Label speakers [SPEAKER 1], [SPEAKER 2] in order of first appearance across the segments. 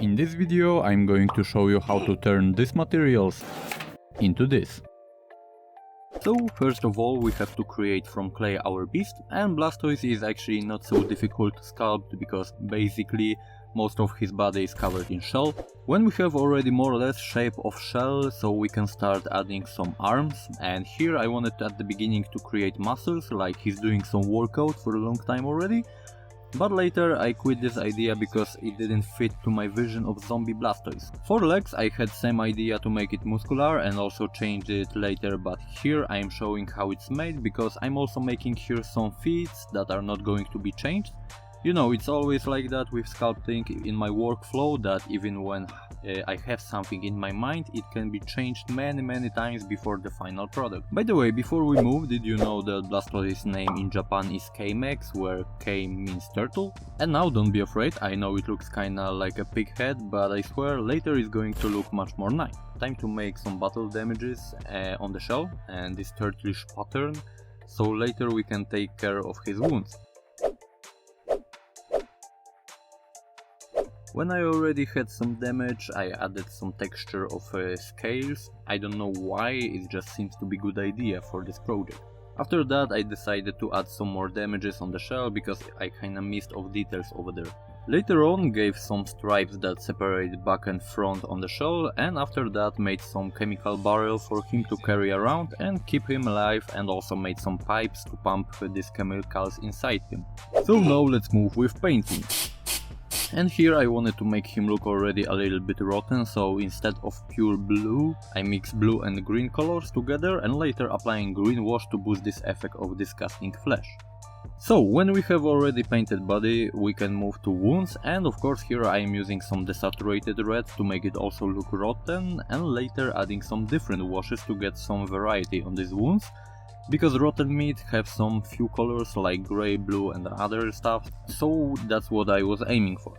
[SPEAKER 1] In this video I'm going to show you how to turn these materials into this. So first of all we have to create from clay our beast, and Blastoise is actually not so difficult to sculpt because basically most of his body is covered in shell. When we have already more or less shape of shell, so we can start adding some arms, and here I wanted at the beginning to create muscles, like he's doing some workout for a long time already. But later I quit this idea because it didn't fit to my vision of Zombie Blastoise. For legs I had same idea to make it muscular and also change it later, but here I am showing how it's made because I'm also making here some feet that are not going to be changed. You know, it's always like that with sculpting in my workflow, that even when I have something in my mind, it can be changed many times before the final product. By the way, before we move, did you know that Blastoise's name in Japan is K-Mex, where K means turtle? And now don't be afraid, I know it looks kinda like a pig head, but I swear later it's going to look much more nice. Time to make some battle damages on the shell and this turtlish pattern, so later we can take care of his wounds. When I already had some damage, I added some texture of scales. I don't know why, it just seems to be a good idea for this project. After that I decided to add some more damages on the shell because I kinda missed of details over there. Later on gave some stripes that separate back and front on the shell, and after that made some chemical barrel for him to carry around and keep him alive, and also made some pipes to pump these chemicals inside him. So now let's move with painting. And here I wanted to make him look already a little bit rotten, so instead of pure blue, I mixed blue and green colors together and later applying green wash to boost this effect of disgusting flesh. So when we have already painted body, we can move to wounds, and of course here I am using some desaturated red to make it also look rotten, and later adding some different washes to get some variety on these wounds. Because rotten meat have some few colors like grey, blue and other stuff, so that's what I was aiming for.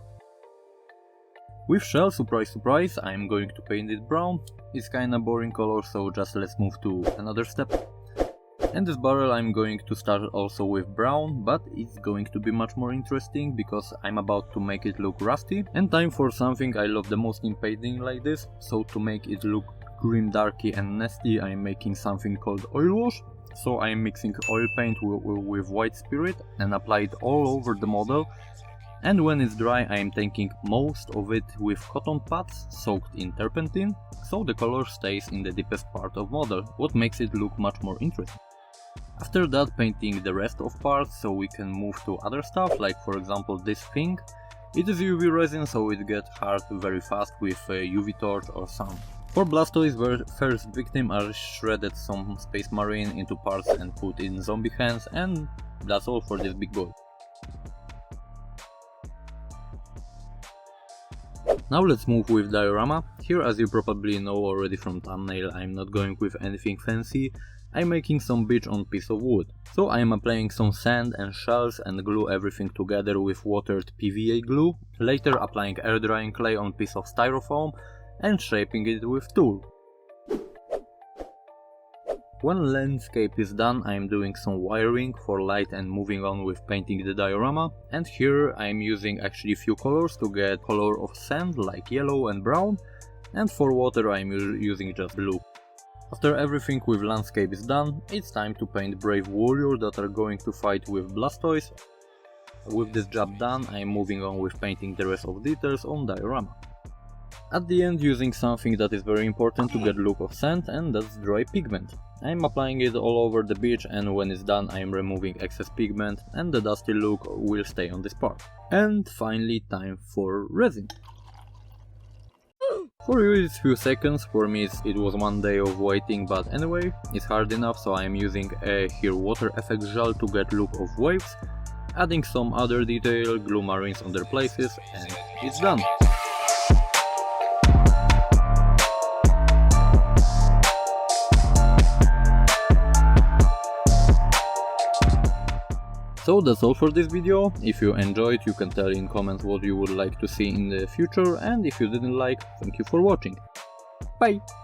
[SPEAKER 1] With shell, surprise, I'm going to paint it brown. It's kinda boring color, so just let's move to another step. And this barrel I'm going to start also with brown, but it's going to be much more interesting because I'm about to make it look rusty. And time for something I love the most in painting like this, so to make it look grim, darky and nasty, I'm making something called oil wash. So I am mixing oil paint with white spirit and apply it all over the model, and when it's dry I am taking most of it with cotton pads soaked in turpentine, so the color stays in the deepest part of model, what makes it look much more interesting. After that painting the rest of parts, so we can move to other stuff, like for example this thing. It is UV resin, so it gets hard very fast with a UV torch or sun. For Blastoise, first victim I shredded some Space Marine into parts and put in zombie hands, and that's all for this big boy. Now let's move with Diorama. Here, as you probably know already from thumbnail, I'm not going with anything fancy. I'm making some beach on piece of wood. So I'm applying some sand and shells and glue everything together with watered PVA glue, later applying air drying clay on piece of styrofoam and shaping it with tool. When landscape is done, I am doing some wiring for light and moving on with painting the diorama, and here I am using actually few colors to get color of sand like yellow and brown, and for water I am using just blue. After everything with landscape is done, it's time to paint brave warrior that are going to fight with Blastoise. With this job done, I am moving on with painting the rest of details on diorama. At the end, using something that is very important to get look of sand, and that's dry pigment. I am applying it all over the beach, and when it's done I am removing excess pigment and the dusty look will stay on this part. And finally time for resin. For you it's few seconds, for me it was 1 day of waiting, but anyway, it's hard enough, so I am using here water effect gel to get look of waves, adding some other detail, glue marines on their places, and it's done. So that's all for this video. If you enjoyed, you can tell in comments what you would like to see in the future, and if you didn't like, thank you for watching. Bye!